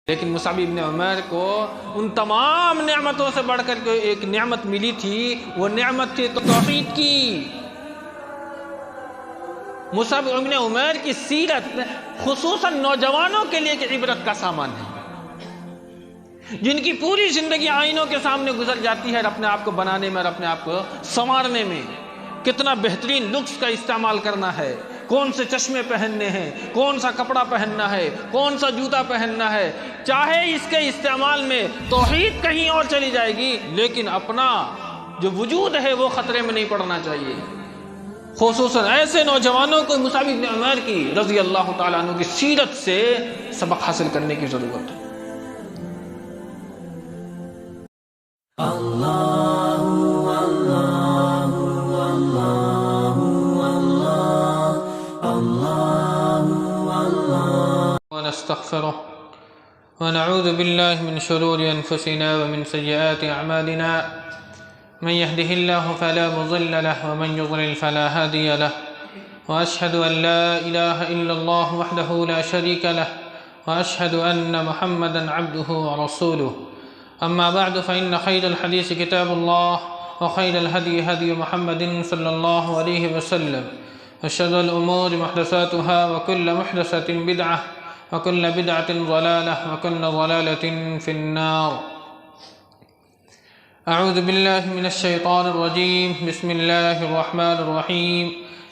لیکن مصعب بن عمیر کو ان تمام نعمتوں سے بڑھ کر کے ایک نعمت ملی تھی، وہ نعمت تھی توحید کی۔ مصعب بن عمیر کی سیرت خصوصاً نوجوانوں کے لیے ایک عبرت کا سامان ہے، جن کی پوری زندگی آئینوں کے سامنے گزر جاتی ہے اپنے آپ کو بنانے میں اور اپنے آپ کو سنوارنے میں، کتنا بہترین لکس کا استعمال کرنا ہے، کون سے چشمے پہننے ہیں، کون سا کپڑا پہننا ہے، کون سا جوتا پہننا ہے، چاہے اس کے استعمال میں توحید کہیں اور چلی جائے گی لیکن اپنا جو وجود ہے وہ خطرے میں نہیں پڑنا چاہیے۔ خصوصاً ایسے نوجوانوں کو مصعب بن عمیر کی رضی اللہ تعالیٰ عنہ کی سیرت سے سبق حاصل کرنے کی ضرورت ہے۔ ونستغفره ونعوذ بالله من شرور أنفسنا ومن سيئات أعمالنا، من يهده الله فلا مضل له ومن يضلل فلا هادي له، وأشهد أن لا إله إلا الله وحده لا شريك له، وأشهد أن محمدا عبده ورسوله. أما بعد فإن خير الحديث كتاب الله، وخير الهدي هدي محمد صلى الله عليه وسلم، وشر الأمور محدثاتها وكل محدثة بدعة وكل بدعة ضلالة وكل ضلالة في النار. أعوذ بالله من الشيطان الرجيم. بسم الله الرحمن الرحيم.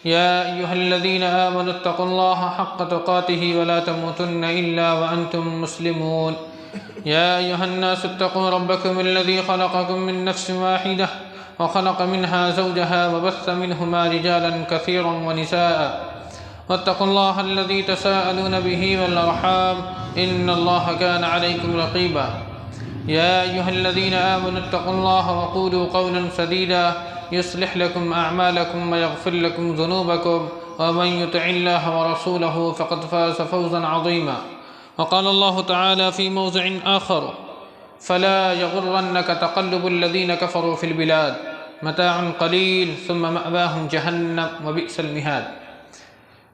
يا أيها الذين آمنوا اتقوا الله حق تقاته ولا تموتن إلا وأنتم مسلمون. يا أيها الناس اتقوا ربكم الذي خلقكم من نفس واحدة وخلق منها زوجها وبث منهما رجالا كثيرا ونساء، واتقوا الله الذي تساءلون به والأرحام إن الله كان عليكم رقيبا. يا أيها الذين آمنوا اتقوا الله وقولوا قولا سديدا يصلح لكم أعمالكم ويغفر لكم ذنوبكم، ومن يطع الله ورسوله فقد فاز فوزا عظيما. وقال الله تعالى في موضع آخر: فلا يغرنك تقلب الذين كفروا في البلاد متاع قليل ثم مأواهم جهنم وبئس المهاد.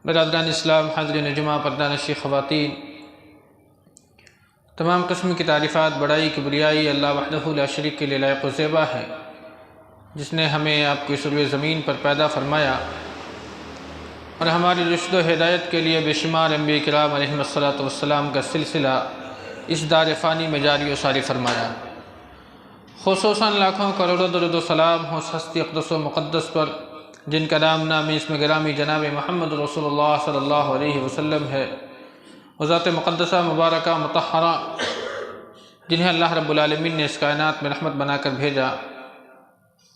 برادران اسلام، حاضرین جمعہ، پردہ نشین خواتین، تمام قسم کی تعریفات، بڑائی، کبریائی اللہ وحدہ لا شریک کے لیے لائق و زیبا ہے، جس نے ہمیں آپ کی سروے زمین پر پیدا فرمایا اور ہماری رشد و ہدایت کے لیے بے شمار انبیاء کرام علیہم الصلاۃ والسلام کا سلسلہ اس دار فانی میں جاری و ساری فرمایا۔ خصوصاً لاکھوں کروڑوں درود و سلام ہو اس ہستی اقدس و مقدس پر جن کا نام نامی اسم گرامی جناب محمد رسول اللہ صلی اللہ علیہ وسلم ہے، وہ ذات مقدسہ مبارکہ مطہرہ جنہیں اللہ رب العالمین نے اس کائنات میں رحمت بنا کر بھیجا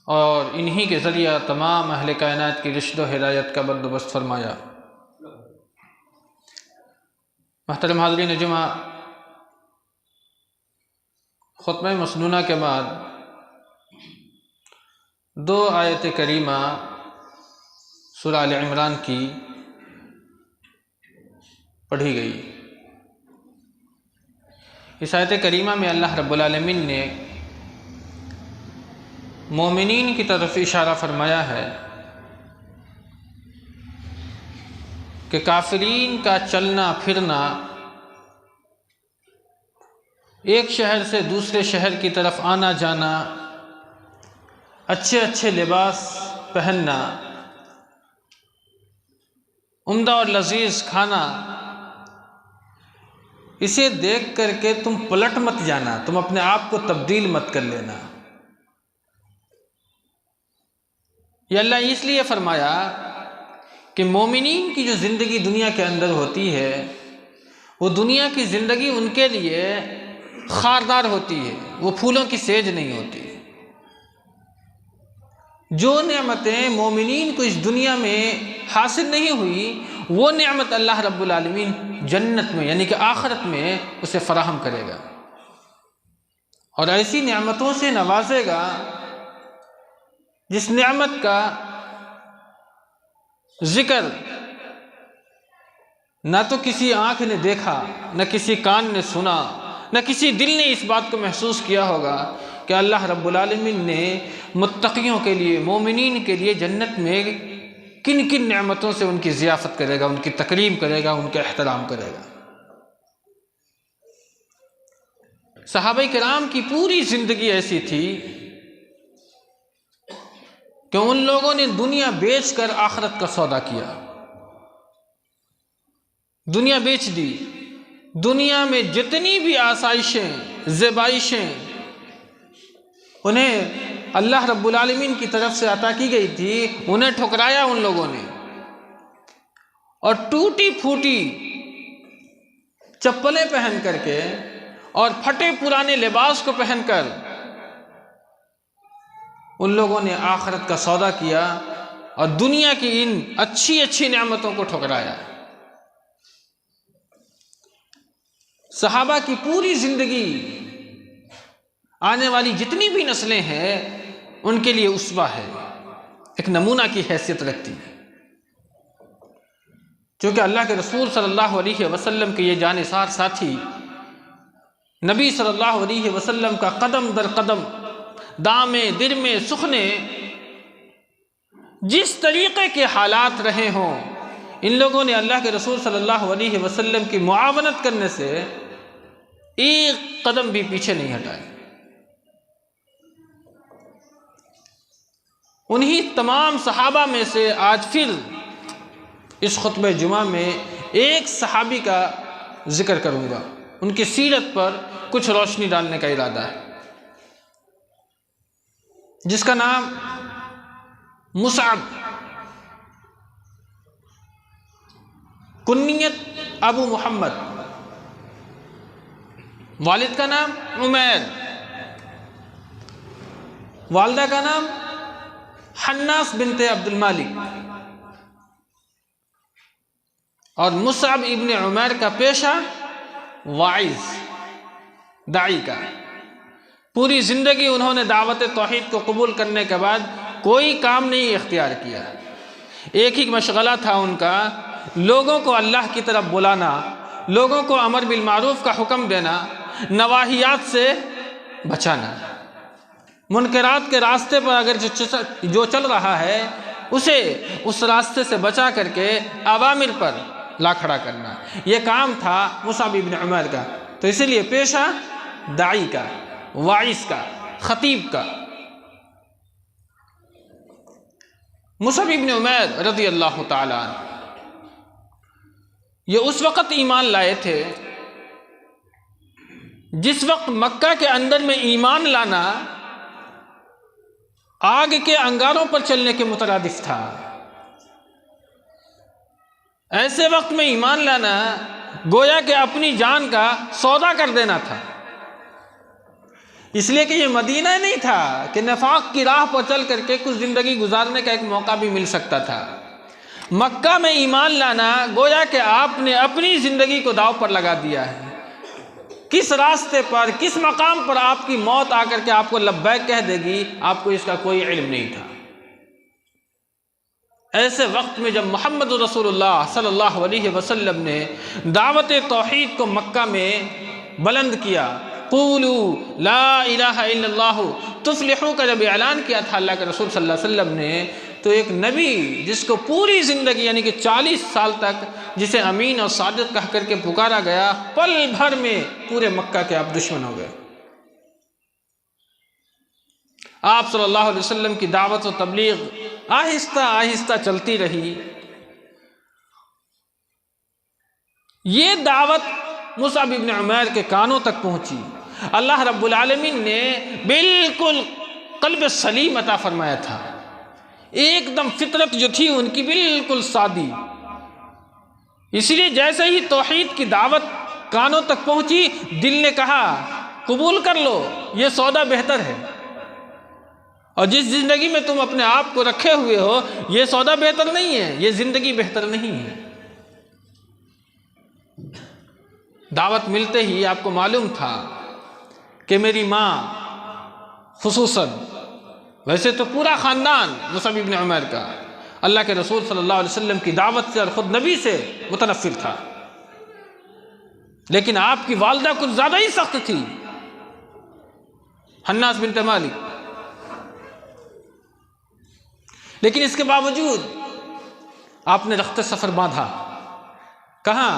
اور انہی کے ذریعہ تمام اہل کائنات کی رشد و ہدایت کا بندوبست فرمایا۔ محترم حاضرین جمعہ، خطبہ مسنونہ کے بعد دو آیت کریمہ سورہ آل عمران کی پڑھی گئی۔ اس آیت کریمہ میں اللہ رب العالمین نے مومنین کی طرف اشارہ فرمایا ہے کہ کافرین کا چلنا پھرنا، ایک شہر سے دوسرے شہر کی طرف آنا جانا، اچھے اچھے لباس پہننا، عمدہ اور لذیذ کھانا، اسے دیکھ کر کے تم پلٹ مت جانا، تم اپنے آپ کو تبدیل مت کر لینا۔ یہ اللہ اس لیے فرمایا کہ مومنین کی جو زندگی دنیا کے اندر ہوتی ہے، وہ دنیا کی زندگی ان کے لیے خاردار ہوتی ہے، وہ پھولوں کی سیج نہیں ہوتی۔ جو نعمتیں مومنین کو اس دنیا میں حاصل نہیں ہوئی، وہ نعمت اللہ رب العالمین جنت میں یعنی کہ آخرت میں اسے فراہم کرے گا اور ایسی نعمتوں سے نوازے گا جس نعمت کا ذکر نہ تو کسی آنکھ نے دیکھا، نہ کسی کان نے سنا، نہ کسی دل نے اس بات کو محسوس کیا ہوگا کہ اللہ رب العالمین نے متقیوں کے لیے، مومنین کے لیے جنت میں کن کن نعمتوں سے ان کی ضیافت کرے گا، ان کی تکریم کرے گا، ان کا احترام کرے گا۔ صحابہ کرام کی پوری زندگی ایسی تھی کہ ان لوگوں نے دنیا بیچ کر آخرت کا سودا کیا، دنیا بیچ دی۔ دنیا میں جتنی بھی آسائشیں، زیبائشیں انہیں اللہ رب العالمین کی طرف سے عطا کی گئی تھی، انہیں ٹھکرایا ان لوگوں نے، اور ٹوٹی پھوٹی چپلیں پہن کر کے اور پھٹے پرانے لباس کو پہن کر ان لوگوں نے آخرت کا سودا کیا اور دنیا کی ان اچھی اچھی نعمتوں کو ٹھکرایا۔ صحابہ کی پوری زندگی آنے والی جتنی بھی نسلیں ہیں ان کے لیے اسوہ ہے، ایک نمونہ کی حیثیت رکھتی ہے، چونکہ اللہ کے رسول صلی اللہ علیہ وسلم کے یہ جانثار ساتھی نبی صلی اللہ علیہ وسلم کا قدم در قدم، دامے درمے سخنے جس طریقے کے حالات رہے ہوں، ان لوگوں نے اللہ کے رسول صلی اللہ علیہ وسلم کی معاونت کرنے سے ایک قدم بھی پیچھے نہیں ہٹائے۔ انہی تمام صحابہ میں سے آج پھر اس خطبہ جمعہ میں ایک صحابی کا ذکر کروں گا، ان کی سیرت پر کچھ روشنی ڈالنے کا ارادہ ہے، جس کا نام مصعب، کنیت ابو محمد، والد کا نام عمیر، والدہ کا نام حناس بنت عبد المالک، اور مصعب ابن عمیر کا پیشہ واعظ، داعی کا۔ پوری زندگی انہوں نے دعوت توحید کو قبول کرنے کے بعد کوئی کام نہیں اختیار کیا، ایک ہی مشغلہ تھا ان کا، لوگوں کو اللہ کی طرف بلانا، لوگوں کو امر بالمعروف کا حکم دینا، نواہیات سے بچانا، منکرات کے راستے پر اگر جو چل رہا ہے اسے اس راستے سے بچا کر کے اوامر پر لا کھڑا کرنا، یہ کام تھا مصعب ابن عمیر کا۔ تو اسی لیے پیشہ داعی کا، واعظ کا، خطیب کا۔ مصعب ابن عمیر رضی اللہ تعالی عنہ یہ اس وقت ایمان لائے تھے جس وقت مکہ کے اندر میں ایمان لانا آگ کے انگاروں پر چلنے کے مترادف تھا۔ ایسے وقت میں ایمان لانا گویا کہ اپنی جان کا سودا کر دینا تھا، اس لیے کہ یہ مدینہ نہیں تھا کہ نفاق کی راہ پر چل کر کے کچھ زندگی گزارنے کا ایک موقع بھی مل سکتا تھا۔ مکہ میں ایمان لانا گویا کہ آپ نے اپنی زندگی کو داؤ پر لگا دیا ہے، کس راستے پر، کس مقام پر آپ کی موت آ کر کے آپ کو لبیک کہہ دے گی، آپ کو اس کا کوئی علم نہیں تھا۔ ایسے وقت میں جب محمد رسول اللہ صلی اللہ علیہ وسلم نے دعوت توحید کو مکہ میں بلند کیا، قولوا لا الہ الا اللہ تفلحوا کا جب اعلان کیا تھا اللہ کے رسول صلی اللہ علیہ وسلم نے، تو ایک نبی جس کو پوری زندگی یعنی کہ 40 سال تک جسے امین اور صادق کہہ کر کے پکارا گیا، پل بھر میں پورے مکہ کے آپ دشمن ہو گئے۔ آپ صلی اللہ علیہ وسلم کی دعوت و تبلیغ آہستہ آہستہ چلتی رہی۔ یہ دعوت مصعب ابن عمیر کے کانوں تک پہنچی، اللہ رب العالمین نے بالکل قلب سلیم عطا فرمایا تھا، ایک دم فطرت جو تھی ان کی بالکل سادی، اس لیے جیسے ہی توحید کی دعوت کانوں تک پہنچی، دل نے کہا قبول کر لو، یہ سودا بہتر ہے، اور جس زندگی میں تم اپنے آپ کو رکھے ہوئے ہو یہ سودا بہتر نہیں ہے، یہ زندگی بہتر نہیں ہے۔ دعوت ملتے ہی آپ کو معلوم تھا کہ میری ماں خصوصاً، ویسے تو پورا خاندان مصعب ابن عمیر کا اللہ کے رسول صلی اللہ علیہ وسلم کی دعوت سے اور خود نبی سے متنفر تھا، لیکن آپ کی والدہ کچھ زیادہ ہی سخت تھی، حناس بنت مالک، لیکن اس کے باوجود آپ نے رخت سفر باندھا۔ کہاں؟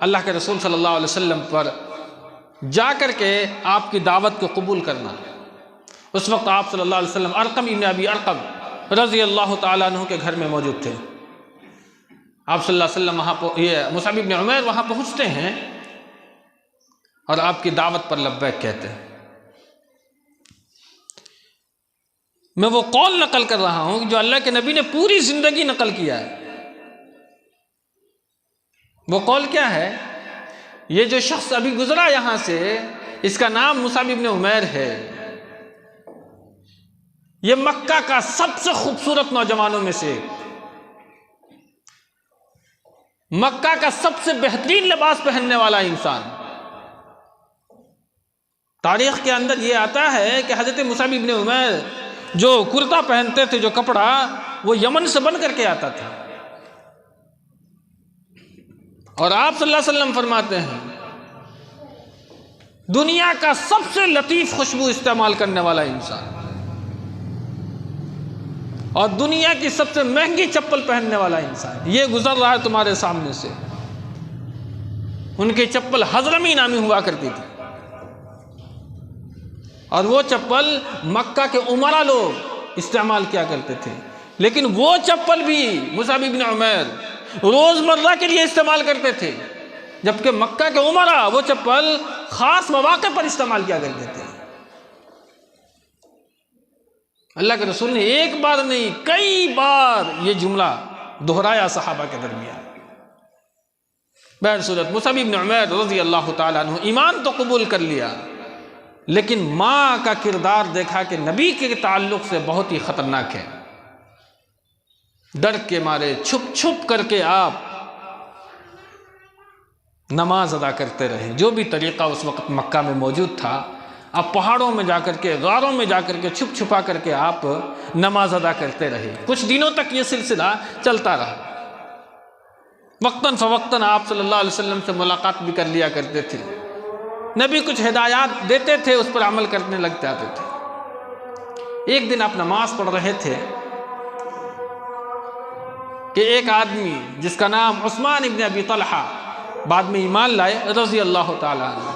اللہ کے رسول صلی اللہ علیہ وسلم پر جا کر کے آپ کی دعوت کو قبول کرنا۔ اس وقت آپ صلی اللہ علیہ وسلم ارقم ابن ابی ارقم رضی اللہ تعالیٰ عنہ کے گھر میں موجود تھے۔ آپ صلی اللہ علیہ وسلم مصعب ابن عمیر وہاں پہنچتے ہیں اور آپ کی دعوت پر لبیک کہتے ہیں۔ میں وہ قول نقل کر رہا ہوں جو اللہ کے نبی نے پوری زندگی نقل کیا ہے۔ وہ قول کیا ہے؟ یہ جو شخص ابھی گزرا یہاں سے، اس کا نام مصعب ابن عمیر ہے، یہ مکہ کا سب سے خوبصورت نوجوانوں میں سے، مکہ کا سب سے بہترین لباس پہننے والا انسان۔ تاریخ کے اندر یہ آتا ہے کہ حضرت مصعب ابن عمیر جو کرتا پہنتے تھے، جو کپڑا، وہ یمن سے بن کر کے آتا تھا۔ اور آپ صلی اللہ علیہ وسلم فرماتے ہیں دنیا کا سب سے لطیف خوشبو استعمال کرنے والا انسان اور دنیا کی سب سے مہنگی چپل پہننے والا انسان یہ گزر رہا ہے تمہارے سامنے سے۔ ان کی چپل حضرمی نامی ہوا کرتی تھی، اور وہ چپل مکہ کے عمرہ لوگ استعمال کیا کرتے تھے، لیکن وہ چپل بھی مصعب ابن عمیر روزمرہ کے لیے استعمال کرتے تھے، جبکہ مکہ کے عمرہ وہ چپل خاص مواقع پر استعمال کیا کرتے تھے۔ اللہ کے رسول نے ایک بار نہیں کئی بار یہ جملہ دہرایا صحابہ کے درمیان۔ بہرصورت مصعب ابن عمیر رضی اللہ تعالیٰ عنہ ایمان تو قبول کر لیا، لیکن ماں کا کردار دیکھا کہ نبی کے تعلق سے بہت ہی خطرناک ہے۔ ڈر کے مارے چھپ چھپ کر کے آپ نماز ادا کرتے رہے، جو بھی طریقہ اس وقت مکہ میں موجود تھا۔ آپ پہاڑوں میں جا کر کے، غاروں میں جا کر کے چھپ چھپا کر کے آپ نماز ادا کرتے رہے۔ کچھ دنوں تک یہ سلسلہ چلتا رہا۔ وقتاً فوقتاً آپ صلی اللہ علیہ وسلم سے ملاقات بھی کر لیا کرتے تھے، نبی کچھ ہدایات دیتے تھے، اس پر عمل کرنے لگ جاتے تھے۔ ایک دن آپ نماز پڑھ رہے تھے کہ ایک آدمی جس کا نام عثمان ابن ابی طلحہ بعد میں ایمان لائے رضی اللہ تعالیٰ عنہ،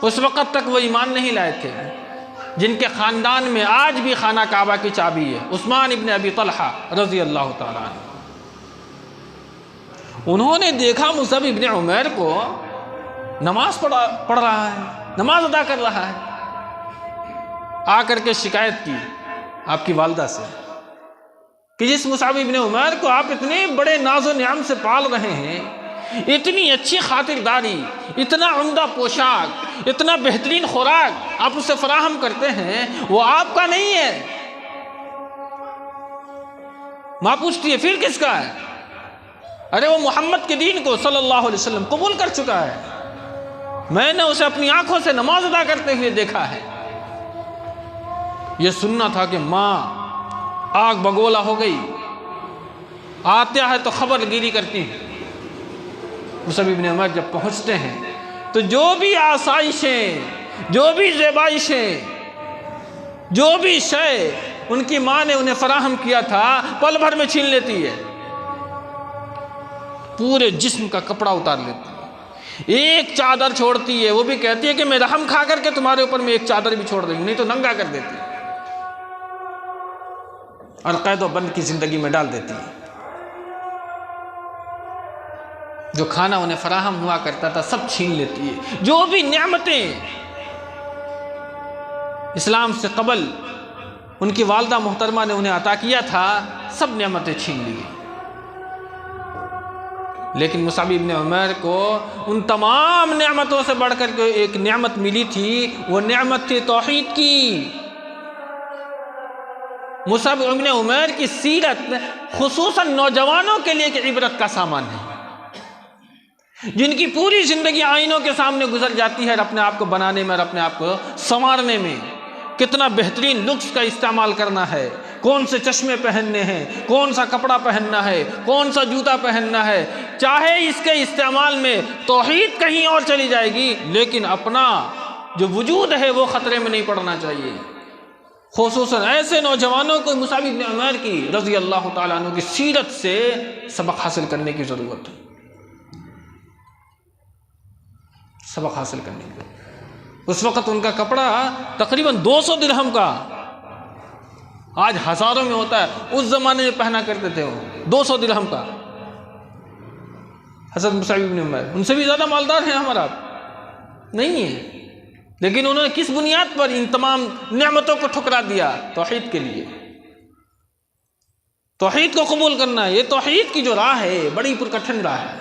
اس وقت تک وہ ایمان نہیں لائے تھے، جن کے خاندان میں آج بھی خانہ کعبہ کی چابی ہے، عثمان ابن ابی طلحہ رضی اللہ تعالیٰ عنہ۔ انہوں نے دیکھا مصعب ابن عمیر کو نماز پڑھ رہا ہے، نماز ادا کر رہا ہے، آ کر کے شکایت کی آپ کی والدہ سے کہ جس مصعب ابن عمیر کو آپ اتنے بڑے ناز و نعم سے پال رہے ہیں، اتنی اچھی خاطرداری، اتنا عمدہ پوشاک، اتنا بہترین خوراک آپ اسے فراہم کرتے ہیں، وہ آپ کا نہیں ہے۔ ماں پوچھتی ہے پھر کس کا ہے؟ ارے وہ محمد کے دین کو صلی اللہ علیہ وسلم قبول کر چکا ہے، میں نے اسے اپنی آنکھوں سے نماز ادا کرتے ہوئے دیکھا ہے۔ یہ سننا تھا کہ ماں آگ بگولا ہو گئی، آتا ہے تو خبر گیری کرتی ہے۔ مصعب ابن عمیر جب پہنچتے ہیں تو جو بھی آسائشیں، جو بھی زیبائشیں، جو بھی شے ان کی ماں نے انہیں فراہم کیا تھا پل بھر میں چھین لیتی ہے، پورے جسم کا کپڑا اتار لیتی ہے، ایک چادر چھوڑتی ہے، وہ بھی کہتی ہے کہ میں رحم کھا کر کے تمہارے اوپر میں ایک چادر بھی چھوڑ رہی ہوں، نہیں تو ننگا کر دیتی ہے اور قید و بند کی زندگی میں ڈال دیتی ہے۔ جو کھانا انہیں فراہم ہوا کرتا تھا سب چھین لیتی ہے، جو بھی نعمتیں اسلام سے قبل ان کی والدہ محترمہ نے انہیں عطا کیا تھا سب نعمتیں چھین لی۔ لیکن مصعب ابن عمیر کو ان تمام نعمتوں سے بڑھ کر کے ایک نعمت ملی تھی، وہ نعمت تھی توحید کی۔ مصعب ابن عمیر کی سیرت خصوصاً نوجوانوں کے لیے ایک عبرت کا سامان ہے، جن کی پوری زندگی آئینوں کے سامنے گزر جاتی ہے اور اپنے آپ کو بنانے میں اور اپنے آپ کو سنوارنے میں، کتنا بہترین لکس کا استعمال کرنا ہے، کون سے چشمے پہننے ہیں، کون سا کپڑا پہننا ہے، کون سا جوتا پہننا ہے، چاہے اس کے استعمال میں توحید کہیں اور چلی جائے گی، لیکن اپنا جو وجود ہے وہ خطرے میں نہیں پڑنا چاہیے۔ خصوصاً ایسے نوجوانوں کو مصعب ابن عمیر کی رضی اللہ تعالیٰ عنہ کی سیرت سے سبق حاصل کرنے کی ضرورت ہے، سبق حاصل کرنے کی۔ اس وقت ان کا کپڑا تقریباً 200 درہم کا، آج ہزاروں میں ہوتا ہے، اس زمانے میں پہنا کرتے تھے وہ 200 درہم کا۔ حضرت مصعب بن عمیر ان سے بھی زیادہ مالدار ہیں ہمارا نہیں ہے، لیکن انہوں نے کس بنیاد پر ان تمام نعمتوں کو ٹھکرا دیا؟ توحید کے لیے، توحید کو قبول کرنا ہے۔ یہ توحید کی جو راہ ہے بڑی پرکٹھن راہ ہے،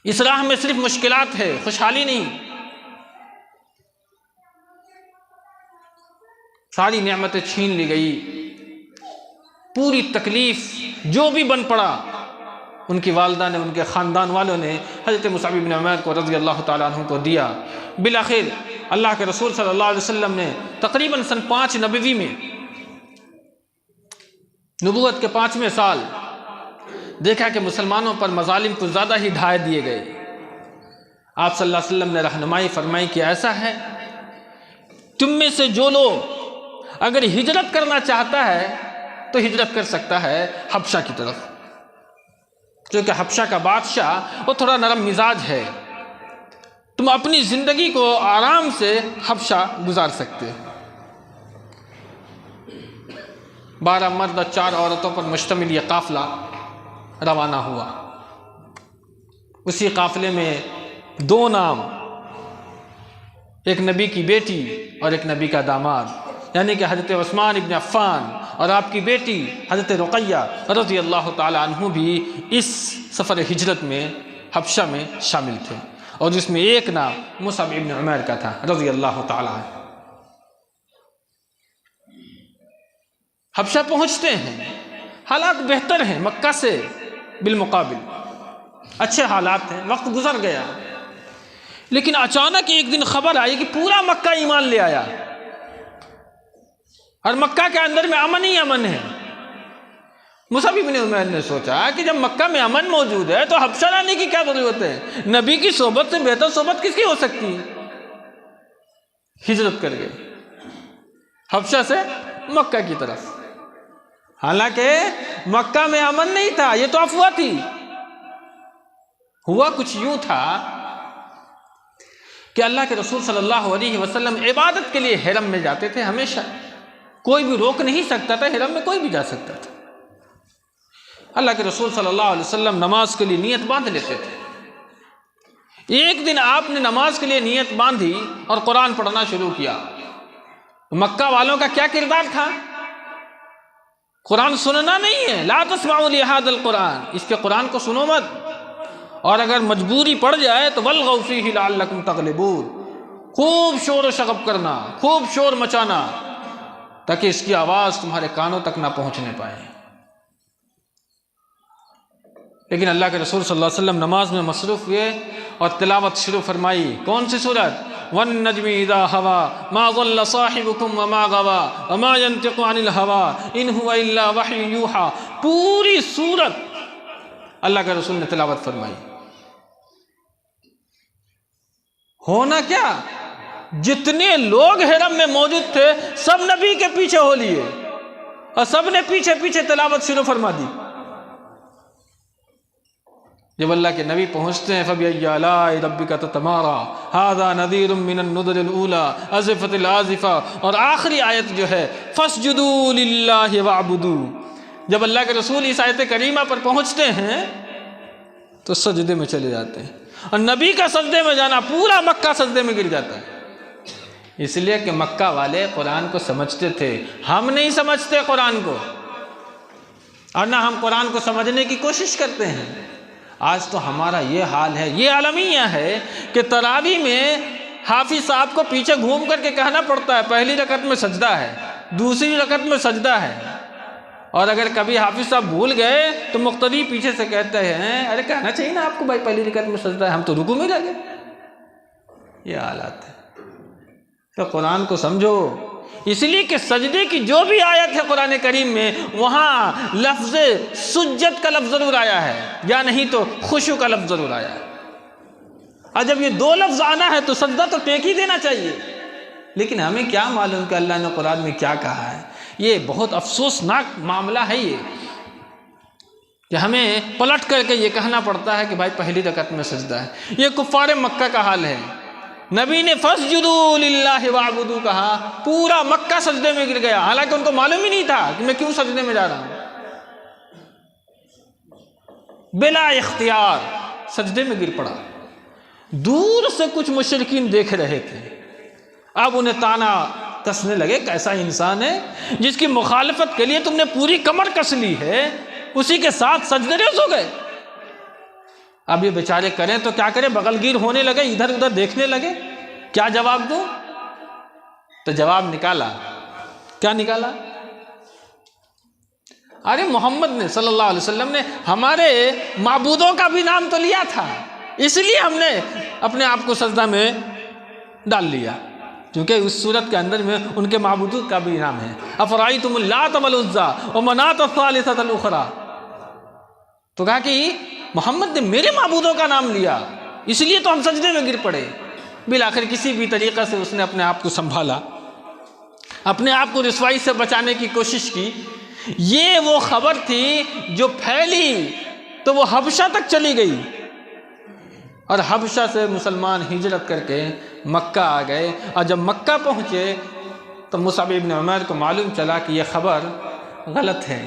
اس راہ میں صرف مشکلات ہے، خوشحالی نہیں۔ ساری نعمتیں چھین لی گئی، پوری تکلیف جو بھی بن پڑا ان کی والدہ نے، ان کے خاندان والوں نے حضرت مصعب بن عمیر کو رضی اللہ تعالیٰ عنہ کو دیا۔ بالآخر اللہ کے رسول صلی اللہ علیہ وسلم نے تقریباً سن 5 نبوی میں، نبوت کے 5ویں سال، دیکھا کہ مسلمانوں پر مظالم کچھ زیادہ ہی ڈھائے دیے گئے۔ آپ صلی اللہ علیہ وسلم نے رہنمائی فرمائی کہ ایسا ہے، تم میں سے جو لوگ اگر ہجرت کرنا چاہتا ہے تو ہجرت کر سکتا ہے حبشہ کی طرف، کیونکہ حبشہ کا بادشاہ وہ تھوڑا نرم مزاج ہے، تم اپنی زندگی کو آرام سے حبشہ گزار سکتے ہو۔ 12 مرد اور 4 عورتوں پر مشتمل یہ قافلہ روانہ ہوا۔ اسی قافلے میں 2 نام، ایک نبی کی بیٹی اور ایک نبی کا داماد، یعنی کہ حضرت عثمان ابن عفان اور آپ کی بیٹی حضرت رقیہ رضی اللہ تعالی عنہ بھی اس سفر ہجرت میں حبشہ میں شامل تھے، اور جس میں ایک نام مصعب ابن عمیر کا تھا رضی اللہ تعالی عنہ۔ حبشہ پہنچتے ہیں، حالات بہتر ہیں مکہ سے بالمقابل، اچھے حالات ہیں، وقت گزر گیا، لیکن اچانک ایک دن خبر آئی کہ پورا مکہ ایمان لے آیا، اور مکہ کے اندر میں امن ہی امن ہے۔ مصعب بن عمیر نے سوچا کہ جب مکہ میں امن موجود ہے تو حبشہ لانے کی کیا ضرورت ہے؟ نبی کی صحبت سے بہتر صحبت کس کی ہو سکتی ہے؟ ہجرت کر گئے حبشہ سے مکہ کی طرف، حالانکہ مکہ میں امن نہیں تھا، یہ تو افواہ تھی۔ ہوا کچھ یوں تھا کہ اللہ کے رسول صلی اللہ علیہ وسلم عبادت کے لیے حرم میں جاتے تھے ہمیشہ، کوئی بھی روک نہیں سکتا تھا، حرم میں کوئی بھی جا سکتا تھا۔ اللہ کے رسول صلی اللہ علیہ وسلم نماز کے لیے نیت باندھ لیتے تھے۔ ایک دن آپ نے نماز کے لیے نیت باندھی اور قرآن پڑھنا شروع کیا۔ مکہ والوں کا کیا کردار تھا؟ قرآن سننا نہیں ہے، لا تسمعوا لهذا القرآن، اس کے قرآن کو سنو مت، اور اگر مجبوری پڑ جائے تو والغوا فیہ لعلکم تغلبون، خوب شور و شغب کرنا، خوب شور مچانا، تاکہ اس کی آواز تمہارے کانوں تک نہ پہنچنے پائے۔ لیکن اللہ کے رسول صلی اللہ علیہ وسلم نماز میں مصروف ہوئے اور تلاوت شروع فرمائی۔ کون سی سورت؟ وَالنَّجْمِ إِذَا هَوَى مَا ضَلَّ صَاحِبُكُمْ وَمَا غَوَى وَمَا يَنْطِقُ عَنِ الْهَوَى إِنْ هُوَ إِلَّا وَحْيٌ يُوحَى، پوری سورت اللہ کے رسول نے تلاوت فرمائی۔ ہونا کیا؟ جتنے لوگ حرم میں موجود تھے سب نبی کے پیچھے ہو لیے، اور سب نے پیچھے پیچھے تلاوت شروع فرما دی۔ جب اللہ کے نبی پہنچتے ہیں فَبِأَيِّ آلَاءِ رَبِّكَ تَتَمَارَىٰ هَٰذَا نَذِيرٌ مِّنَ النُّذُرِ الْأُولَىٰ أَزِفَتِ الْآزِفَةُ، اور آخری آیت جو ہے فَاسْجُدُوا لِلَّهِ وَاعْبُدُوا، جب اللہ کے رسول اس آیت کریمہ پر پہنچتے ہیں تو سجدے میں چلے جاتے ہیں، اور نبی کا سجدے میں جانا پورا مکہ سجدے میں گر جاتا ہے، اس لیے کہ مکہ والے قرآن کو سمجھتے تھے، ہم نہیں سمجھتے قرآن کو، اور نہ ہم قرآن کو سمجھنے کی کوشش کرتے ہیں۔ آج تو ہمارا یہ حال ہے، یہ المیہ ہے کہ تراویح میں حافظ صاحب کو پیچھے گھوم کر کے کہنا پڑتا ہے پہلی رکعت میں سجدہ ہے، دوسری رکعت میں سجدہ ہے، اور اگر کبھی حافظ صاحب بھول گئے تو مقتدی پیچھے سے کہتے ہیں ارے کہنا چاہیے نا آپ کو بھائی پہلی رکعت میں سجدہ ہے، ہم تو رکوع میں رہ گئے۔ یہ حالات ہے، تو قرآن کو سمجھو، اس لیے کہ سجدے کی جو بھی آیت ہے قرآن کریم میں وہاں لفظ سجد کا لفظ ضرور آیا ہے، یا نہیں تو خشوع کا لفظ ضرور آیا ہے، اور جب یہ 2 لفظ آنا ہے تو سجدہ تو ٹیک ہی دینا چاہیے، لیکن ہمیں کیا معلوم کہ اللہ نے قرآن میں کیا کہا ہے۔ یہ بہت افسوسناک معاملہ ہے یہ کہ ہمیں پلٹ کر کے یہ کہنا پڑتا ہے کہ بھائی پہلی رکعت میں سجدہ ہے۔ یہ کفار مکہ کا حال ہے، نبی نے فَاسْجُدُوا لِلَّهِ وَاعْبُدُوا کہا، پورا مکہ سجدے میں گر گیا، حالانکہ ان کو معلوم ہی نہیں تھا کہ میں کیوں سجدے میں جا رہا ہوں۔ بلا اختیار سجدے میں گر پڑا۔ دور سے کچھ مشرکین دیکھ رہے تھے، اب انہیں تانا کسنے لگے، کیسا انسان ہے جس کی مخالفت کے لیے تم نے پوری کمر کس لی ہے، اسی کے ساتھ سجدے ریز ہو گئے۔ اب یہ بیچارے کریں تو کیا کریں، بغل گیر ہونے لگے، ادھر ادھر دیکھنے لگے، کیا جواب دوں؟ تو جواب نکالا، کیا نکالا؟ ارے محمد نے صلی اللہ علیہ وسلم نے ہمارے معبودوں کا بھی نام تو لیا تھا، اس لیے ہم نے اپنے آپ کو سجدہ میں ڈال لیا، کیونکہ اس صورت کے اندر میں ان کے معبودوں کا بھی نام ہے۔ افرأیتم اللات والعزی ومناۃ الثالثۃ الاخری، تو کہا کہ محمد نے میرے معبودوں کا نام لیا، اس لیے تو ہم سجدے میں گر پڑے۔ بالآخر کسی بھی طریقے سے اس نے اپنے آپ کو سنبھالا، اپنے آپ کو رسوائی سے بچانے کی کوشش کی۔ یہ وہ خبر تھی جو پھیلی تو وہ حبشہ تک چلی گئی، اور حبشہ سے مسلمان ہجرت کر کے مکہ آ گئے، اور جب مکہ پہنچے تو مصعب ابن عمیر کو معلوم چلا کہ یہ خبر غلط ہے،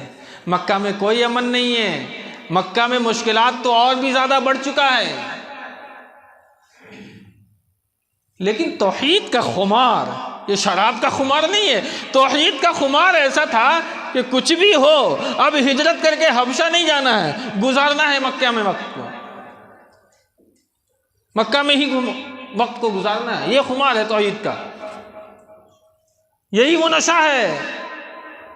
مکہ میں کوئی امن نہیں ہے، مکہ میں مشکلات تو اور بھی زیادہ بڑھ چکا ہے۔ لیکن توحید کا خمار، یہ شراب کا خمار نہیں ہے، توحید کا خمار ایسا تھا کہ کچھ بھی ہو اب ہجرت کر کے حبشہ نہیں جانا ہے، گزارنا ہے مکہ میں وقت کو، مکہ میں ہی وقت کو گزارنا ہے۔ یہ خمار ہے توحید کا، یہی وہ نشہ ہے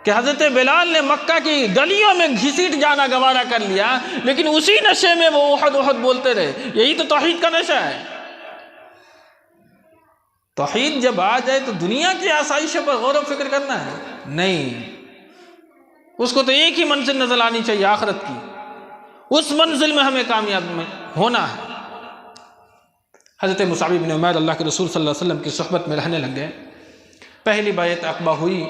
کہ حضرت بلال نے مکہ کی گلیوں میں گھسیٹ جانا گوارا کر لیا، لیکن اسی نشے میں وہ احد احد بولتے رہے۔ یہی تو توحید کا نشہ ہے۔ توحید جب آ جائے تو دنیا کی آسائشوں پر غور و فکر کرنا ہے نہیں، اس کو تو ایک ہی منزل نظر آنی چاہیے، آخرت کی، اس منزل میں ہمیں کامیاب ہونا ہے۔ حضرت مصعب بن عمیر اللہ کے رسول صلی اللہ علیہ وسلم کی صحبت میں رہنے لگ گئے۔ پہلی بیعت عقبہ ہوئی،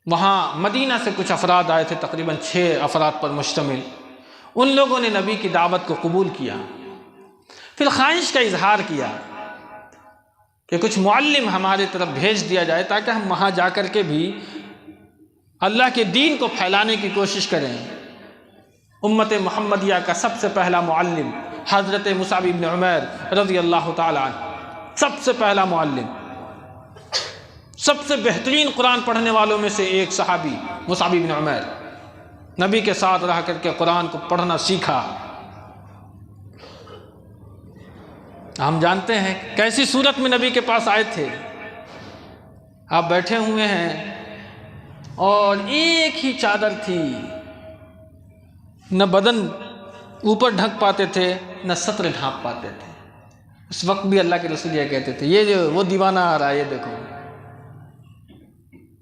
وہاں مدینہ سے کچھ افراد آئے تھے، تقریباً 6 افراد پر مشتمل۔ ان لوگوں نے نبی کی دعوت کو قبول کیا، پھر خواہش کا اظہار کیا کہ کچھ معلم ہمارے طرف بھیج دیا جائے تاکہ ہم وہاں جا کر کے بھی اللہ کے دین کو پھیلانے کی کوشش کریں۔ امت محمدیہ کا سب سے پہلا معلم حضرت مصعب بن عمیر رضی اللہ تعالی عنہ، سب سے پہلا معلم، سب سے بہترین قرآن پڑھنے والوں میں سے ایک صحابی مصعب بن عمیر، نبی کے ساتھ رہ کر کے قرآن کو پڑھنا سیکھا۔ ہم جانتے ہیں کیسی صورت میں نبی کے پاس آئے تھے، آپ بیٹھے ہوئے ہیں اور ایک ہی چادر تھی، نہ بدن اوپر ڈھک پاتے تھے نہ سطر ڈھانپ پاتے تھے۔ اس وقت بھی اللہ کے رسول یہ کہتے تھے، یہ جو وہ دیوانہ آ رہا ہے، یہ دیکھو،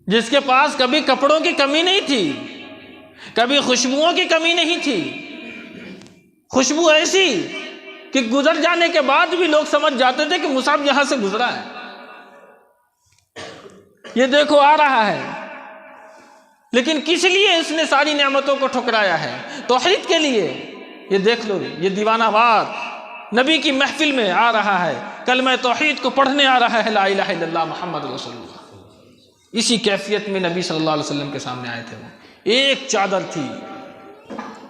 جس کے پاس کبھی کپڑوں کی کمی نہیں تھی، کبھی خوشبوؤں کی کمی نہیں تھی، خوشبو ایسی کہ گزر جانے کے بعد بھی لوگ سمجھ جاتے تھے کہ مصعب یہاں سے گزرا ہے، یہ دیکھو آ رہا ہے۔ لیکن کس لیے اس نے ساری نعمتوں کو ٹھکرایا ہے؟ توحید کے لیے۔ یہ دیکھ لو، یہ دیوانہ وار نبی کی محفل میں آ رہا ہے، کلمہ توحید کو پڑھنے آ رہا ہے، لا الہ الا اللہ محمد رسول اللہ۔ اسی کیفیت میں نبی صلی اللہ علیہ وسلم کے سامنے آئے تھے۔ وہ ایک چادر تھی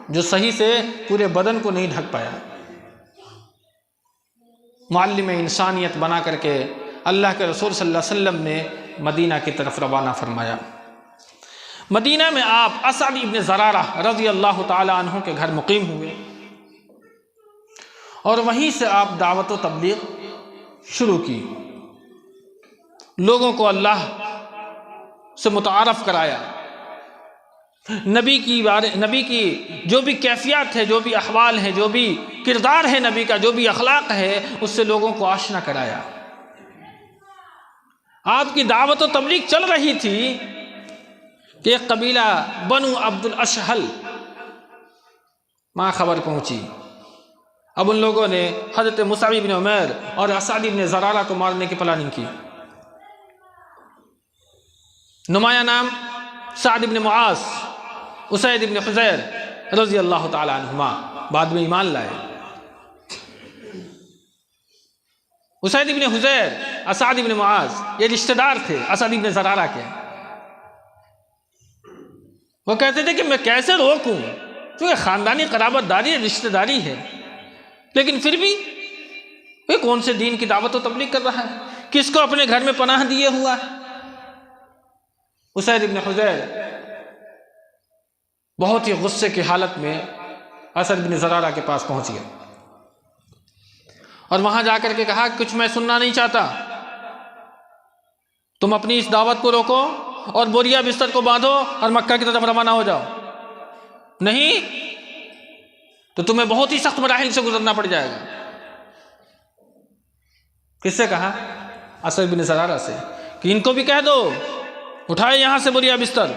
جو صحیح سے پورے بدن کو نہیں ڈھک پایا۔ معلم انسانیت بنا کر کے اللہ کے رسول صلی اللہ علیہ وسلم نے مدینہ کی طرف روانہ فرمایا۔ مدینہ میں آپ اسعد ابن زرارہ رضی اللہ تعالی عنہ کے گھر مقیم ہوئے، اور وہیں سے آپ دعوت و تبلیغ شروع کی، لوگوں کو اللہ سے متعارف کرایا، نبی کی جو بھی کیفیات ہے، جو بھی احوال ہیں، جو بھی کردار ہے نبی کا، جو بھی اخلاق ہے، اس سے لوگوں کو آشنا کرایا۔ آپ کی دعوت و تبلیغ چل رہی تھی کہ ایک قبیلہ بنو عبد الاشہل ماں خبر پہنچی۔ اب ان لوگوں نے حضرت مصعب بن عمیر اور اسعد بن زرارہ کو مارنے کی پلاننگ کی۔ نمایاں نام سعد بن معاذ، اسید بن حضیر رضی اللہ تعالی عنہما، بعد میں ایمان لائے۔ اسید ابن حضیر، اسعد ابن معاذ، یہ رشتہ دار تھے اسد ابن زرارہ کے۔ وہ کہتے تھے کہ میں کیسے روکوں، کیونکہ خاندانی قرابت داری ہے، رشتہ داری ہے، لیکن پھر بھی یہ کون سے دین کی دعوت و تبلیغ کر رہا ہے، کس کو اپنے گھر میں پناہ دیے ہوا ہے۔ اسید ابن حضیر بہت ہی غصے کی حالت میں اسد بن زرارہ کے پاس پہنچ گیا اور وہاں جا کر کے کہا کچھ میں سننا نہیں چاہتا، تم اپنی اس دعوت کو روکو اور بوریا بستر کو باندھو اور مکہ کی طرف روانہ ہو جاؤ، نہیں تو تمہیں بہت ہی سخت مراحل سے گزرنا پڑ جائے گا۔ کس سے کہا؟ اسد بن زرارہ سے، کہ ان کو بھی کہہ دو اٹھائے یہاں سے بوریا بستر۔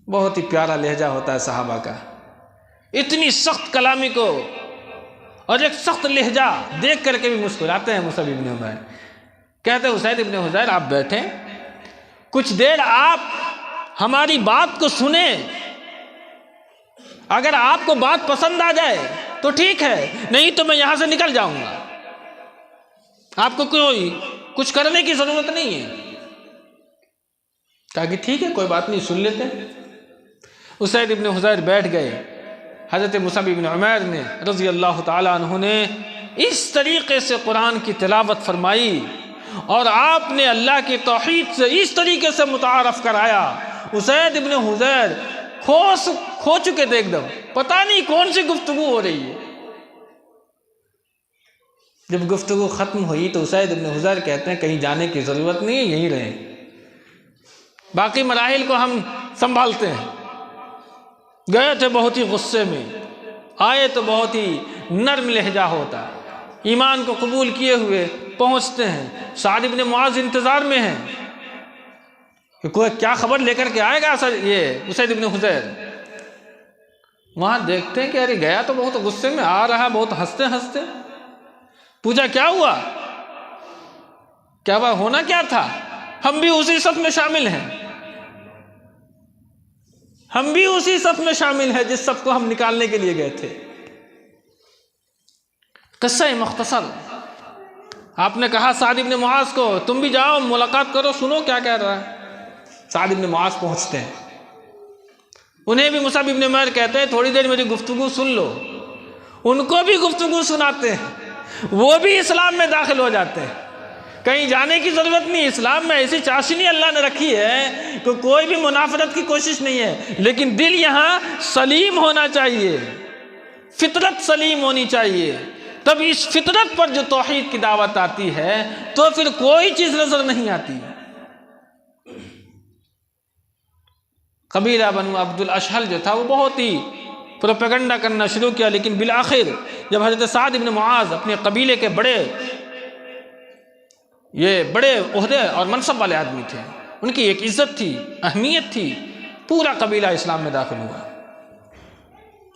بہت ہی پیارا لہجہ ہوتا ہے صحابہ کا، اتنی سخت کلامی کو اور ایک سخت لہجہ دیکھ کر کے بھی مسکراتے ہیں مصعب ابن عمیر۔ کہتے ہیں اسید ابن حضیر آپ بیٹھیں، کچھ دیر آپ ہماری بات کو سنیں، اگر آپ کو بات پسند آ جائے تو ٹھیک ہے، نہیں تو میں یہاں سے نکل جاؤں گا، آپ کو کوئی کچھ کرنے کی ضرورت نہیں ہے۔ کہا کہ ٹھیک ہے کوئی بات نہیں، سن لیتے ہیں۔ اسید ابن حضیر بیٹھ گئے، حضرت مصعب ابن عمیر نے رضی اللہ تعالیٰ عنہ نے اس طریقے سے قرآن کی تلاوت فرمائی اور آپ نے اللہ کی توحید سے اس طریقے سے متعارف کرایا، اسید ابن حضیر کھو چکے تھے ایک دم، پتہ نہیں کون سی گفتگو ہو رہی ہے۔ جب گفتگو ختم ہوئی تو اسید ابن حضیر کہتے ہیں کہیں جانے کی ضرورت نہیں ہے، یہیں رہیں، باقی مراحل کو ہم سنبھالتے ہیں۔ گئے تھے بہت ہی غصے میں، آئے تو بہت ہی نرم لہجہ ہوتا، ایمان کو قبول کیے ہوئے پہنچتے ہیں۔ سعد بن معاذ انتظار میں ہیں کہ کوئی کیا خبر لے کر کے آئے گا یہ اسید بن حضیر۔ وہاں دیکھتے ہیں کہ ارے گیا تو بہت غصے میں، آ رہا بہت ہنستے ہنستے۔ پوچھا کیا ہوا، کیا وہ ہونا کیا تھا؟ ہم بھی اسی صف میں شامل ہیں، ہم بھی اسی صف میں شامل ہیں جس صف کو ہم نکالنے کے لیے گئے تھے۔ قصہ مختصر، آپ نے کہا سعد بن معاذ کو تم بھی جاؤ ملاقات کرو، سنو کیا کہہ رہا ہے۔ سعد بن معاذ پہنچتے ہیں، انہیں بھی مصعب ابن عمیر کہتے ہیں تھوڑی دیر میری گفتگو سن لو، ان کو بھی گفتگو سناتے ہیں، وہ بھی اسلام میں داخل ہو جاتے ہیں۔ کہیں جانے کی ضرورت نہیں، اسلام میں ایسی چاشنی اللہ نے رکھی ہے کہ کوئی بھی منافرت کی کوشش نہیں ہے، لیکن دل یہاں سلیم ہونا چاہیے، فطرت سلیم ہونی چاہیے، تب اس فطرت پر جو توحید کی دعوت آتی ہے تو پھر کوئی چیز نظر نہیں آتی۔ قبیلہ بنو عبد الاشہل جو تھا وہ بہت ہی پروپیگنڈا کرنا شروع کیا، لیکن بالآخر جب حضرت سعد بن معاذ اپنے قبیلے کے بڑے عہدے اور منصب والے آدمی تھے، ان کی ایک عزت تھی، اہمیت تھی، پورا قبیلہ اسلام میں داخل ہوا۔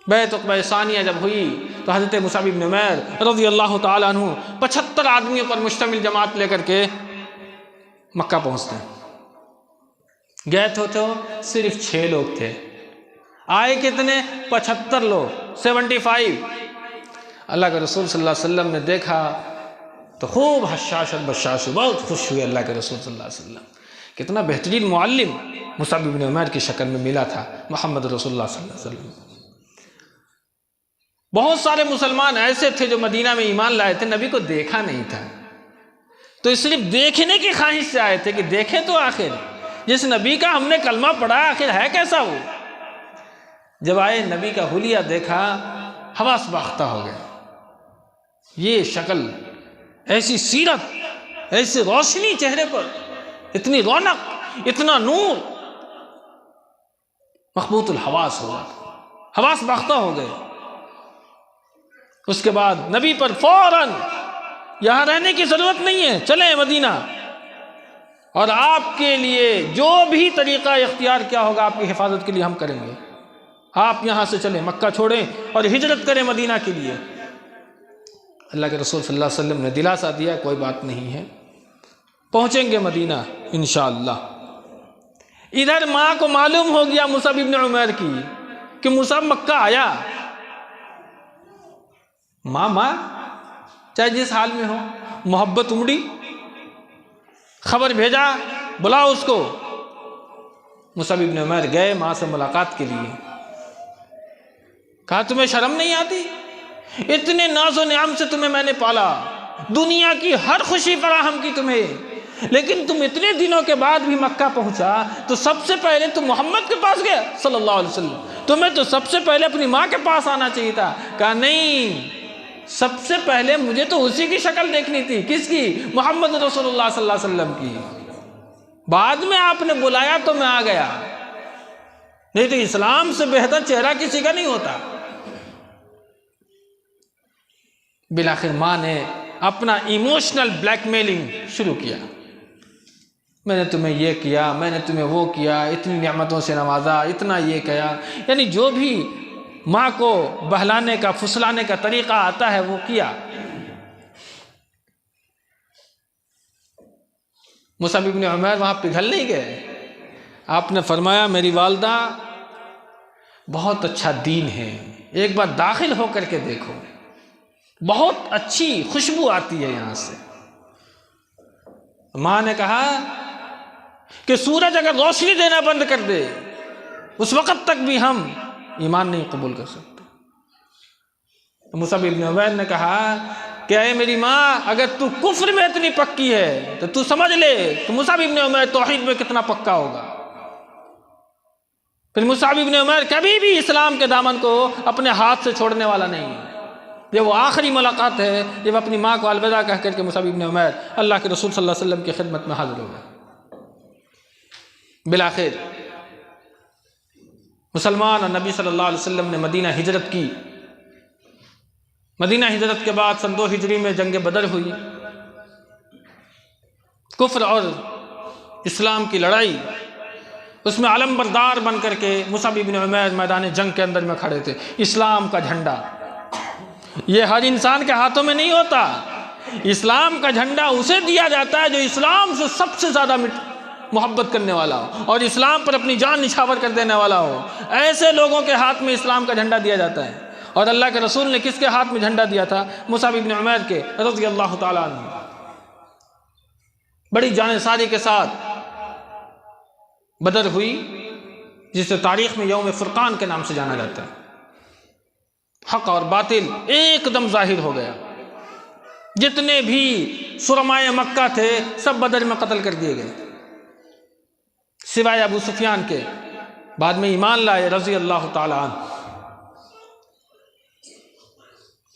بیعت عقبہ ثانیہ جب ہوئی تو حضرت مصعب بن عمیر رضی اللہ تعالیٰ عنہ 75 آدمیوں پر مشتمل جماعت لے کر کے مکہ پہنچتے ہیں۔ گئے تو صرف 6 لوگ تھے، آئے کتنے؟ 75 لوگ، 75۔ اللہ کے رسول صلی اللہ علیہ وسلم نے دیکھا تو خوب حشاشت بشاش، بہت خوش ہوئے۔ اللہ کے رسول صلی اللہ علیہ وسلم کتنا بہترین معلم مصعب بن عمیر کی شکل میں ملا تھا محمد رسول اللہ صلی اللہ علیہ وسلم۔ بہت سارے مسلمان ایسے تھے جو مدینہ میں ایمان لائے تھے، نبی کو دیکھا نہیں تھا، تو صرف دیکھنے کی خواہش سے آئے تھے کہ دیکھیں تو آخر جس نبی کا ہم نے کلمہ پڑھا آخر ہے کیسا وہ۔ جب آئے نبی کا حلیہ دیکھا، حواس باختہ ہو گئے، یہ شکل، ایسی سیرت، ایسی روشنی چہرے پر، اتنی رونق، اتنا نور، مخبوط الحواس ہو گیا، حواس باختہ ہو گئے۔ اس کے بعد نبی پر فوراً یہاں رہنے کی ضرورت نہیں ہے، چلیں مدینہ، اور آپ کے لیے جو بھی طریقہ اختیار کیا ہوگا آپ کی حفاظت کے لیے ہم کریں گے، آپ یہاں سے چلیں، مکہ چھوڑیں اور ہجرت کریں مدینہ کے لیے۔ اللہ کے رسول صلی اللہ علیہ وسلم نے دلاسا دیا کوئی بات نہیں ہے، پہنچیں گے مدینہ انشاءاللہ۔ ادھر ماں کو معلوم ہو گیا مصعب ابن عمیر کی کہ مصعب مکہ آیا۔ ماں چاہے جس حال میں ہو، محبت امڑی، خبر بھیجا بلاؤ اس کو۔ مصعب بن عمیر گئے ماں سے ملاقات کے لیے، کہا تمہیں شرم نہیں آتی؟ اتنے ناز و نعم سے تمہیں میں نے پالا، دنیا کی ہر خوشی فراہم کی تمہیں، لیکن تم اتنے دنوں کے بعد بھی مکہ پہنچا تو سب سے پہلے تم محمد کے پاس گیا صلی اللہ علیہ وسلم، تمہیں تو سب سے پہلے اپنی ماں کے پاس آنا چاہیے تھا۔ کہا نہیں، سب سے پہلے مجھے تو اسی کی شکل دیکھنی تھی۔ کس کی؟ محمد رسول اللہ صلی اللہ علیہ وسلم کی۔ بعد میں آپ نے بلایا تو میں آ گیا، نہیں تو اسلام سے بہتر چہرہ کسی کا نہیں ہوتا۔ بالآخر ماں نے اپنا ایموشنل بلیک میلنگ شروع کیا، میں نے تمہیں یہ کیا، میں نے تمہیں وہ کیا، اتنی نعمتوں سے نوازا، اتنا یہ کیا، یعنی جو بھی ماں کو بہلانے کا پھسلانے کا طریقہ آتا ہے وہ کیا۔ مصعب بن عمیر وہاں پگھل نہیں گئے، آپ نے فرمایا میری والدہ بہت اچھا دین ہے، ایک بار داخل ہو کر کے دیکھو، بہت اچھی خوشبو آتی ہے یہاں سے۔ ماں نے کہا کہ سورج اگر روشنی دینا بند کر دے اس وقت تک بھی ہم ایمان نہیں قبول کر سکتے۔ مصعب بن عمیر نے کہا کہ اے میری ماں، اگر تو کفر میں اتنی پکی ہے تو تو سمجھ لے کہ مصعب بن عمیر توحید میں کتنا پکا ہوگا۔ پھر مصعب بن عمیر کبھی بھی اسلام کے دامن کو اپنے ہاتھ سے چھوڑنے والا نہیں ہے۔ یہ وہ آخری ملاقات ہے جب اپنی ماں کو الوداع کہہ کر کے مصعب بن عمیر اللہ کے رسول صلی اللہ علیہ وسلم کی خدمت میں حاضر ہو گئے۔ بالآخر مسلمان اور نبی صلی اللہ علیہ وسلم نے مدینہ ہجرت کی۔ مدینہ ہجرت کے بعد سن 2 ہجری میں جنگ بدر ہوئی، کفر اور اسلام کی لڑائی، اس میں علم بردار بن کر کے مصعب بن عمیر میدان جنگ کے اندر میں کھڑے تھے۔ اسلام کا جھنڈا یہ ہر انسان کے ہاتھوں میں نہیں ہوتا، اسلام کا جھنڈا اسے دیا جاتا ہے جو اسلام سے سب سے زیادہ محبت کرنے والا ہو اور اسلام پر اپنی جان نچھاور کر دینے والا ہو، ایسے لوگوں کے ہاتھ میں اسلام کا جھنڈا دیا جاتا ہے۔ اور اللہ کے رسول نے کس کے ہاتھ میں جھنڈا دیا تھا؟ مصعب بن عمیر کے رضی اللہ تعالیٰ عنہ۔ بڑی جانثاری کے ساتھ بدر ہوئی، جسے تاریخ میں یوم فرقان کے نام سے جانا جاتا ہے۔ حق اور باطل ایک دم ظاہر ہو گیا، جتنے بھی سرمائے مکہ تھے سب بدر میں قتل کر دیے گئے، سوائے ابو سفیان کے، بعد میں ایمان لائے رضی اللہ تعالی عنہ۔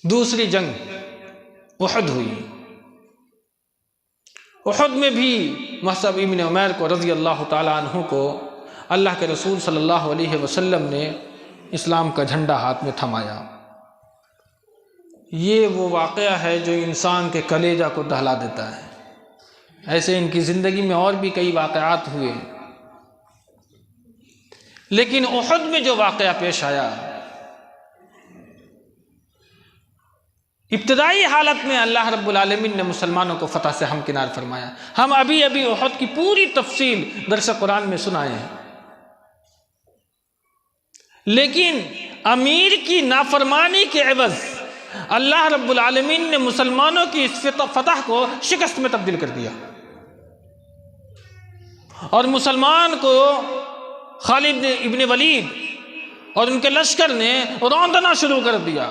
دوسری جنگ احد ہوئی، احد میں بھی مصعب بن عمیر کو رضی اللہ تعالی عنہ کو اللہ کے رسول صلی اللہ علیہ وسلم نے اسلام کا جھنڈا ہاتھ میں تھمایا۔ یہ وہ واقعہ ہے جو انسان کے کلیجہ کو دہلا دیتا ہے۔ ایسے ان کی زندگی میں اور بھی کئی واقعات ہوئے، لیکن احد میں جو واقعہ پیش آیا، ابتدائی حالت میں اللہ رب العالمین نے مسلمانوں کو فتح سے ہمکنار فرمایا۔ ہم ابھی احد کی پوری تفصیل درس قرآن میں سنائے ہیں، لیکن امیر کی نافرمانی کے عوض اللہ رب العالمین نے مسلمانوں کی اس فتح کو شکست میں تبدیل کر دیا، اور مسلمان کو خالد ابن ولید اور ان کے لشکر نے روندنا شروع کر دیا۔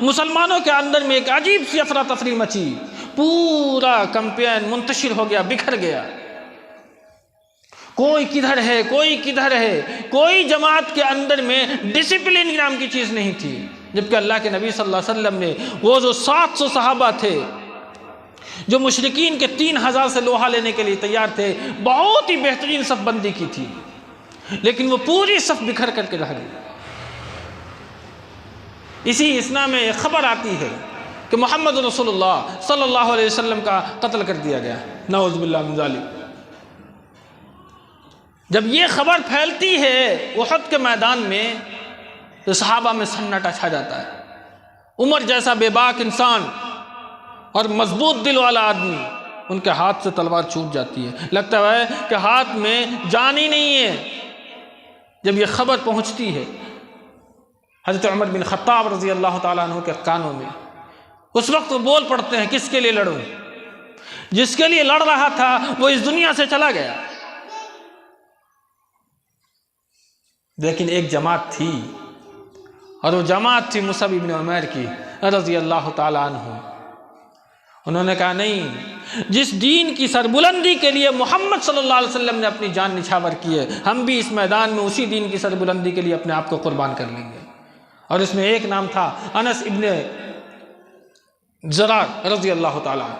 مسلمانوں کے اندر میں ایک عجیب سی افراتفری مچی، پورا کمپین منتشر ہو گیا، بکھر گیا، کوئی کدھر ہے کوئی کدھر ہے، کوئی جماعت کے اندر میں ڈسپلن نام کی چیز نہیں تھی، جبکہ اللہ کے نبی صلی اللہ علیہ وسلم نے وہ جو 700 صحابہ تھے جو مشرکین کے 3000 سے لوہا لینے کے لیے تیار تھے، بہت ہی بہترین صف بندی کی تھی، لیکن وہ پوری صف بکھر کر کے رہ گئی۔ اسی اسنا میں ایک خبر آتی ہے کہ محمد رسول اللہ صلی اللہ علیہ وسلم کا قتل کر دیا گیا، نعوذ باللہ من ذالک۔ جب یہ خبر پھیلتی ہے احد کے میدان میں تو صحابہ میں سناٹا چھا جاتا ہے۔ عمر جیسا بے باک انسان اور مضبوط دل والا آدمی، ان کے ہاتھ سے تلوار چھوٹ جاتی ہے، لگتا ہے کہ ہاتھ میں جان ہی نہیں ہے۔ جب یہ خبر پہنچتی ہے حضرت عمر بن خطاب رضی اللہ تعالیٰ عنہ کے کانوں میں، اس وقت وہ بول پڑتے ہیں کس کے لیے لڑوں؟ جس کے لیے لڑ رہا تھا وہ اس دنیا سے چلا گیا، لیکن ایک جماعت تھی، اور وہ جماعت تھی مصعب بن عمیر کی رضی اللہ تعالی عنہ۔ انہوں نے کہا نہیں، جس دین کی سربلندی کے لیے محمد صلی اللہ علیہ وسلم نے اپنی جان نچھاور کی ہے، ہم بھی اس میدان میں اسی دین کی سربلندی کے لیے اپنے آپ کو قربان کر لیں گے۔ اور اس میں ایک نام تھا انس ابن زرار رضی اللہ تعالیٰ عنہ،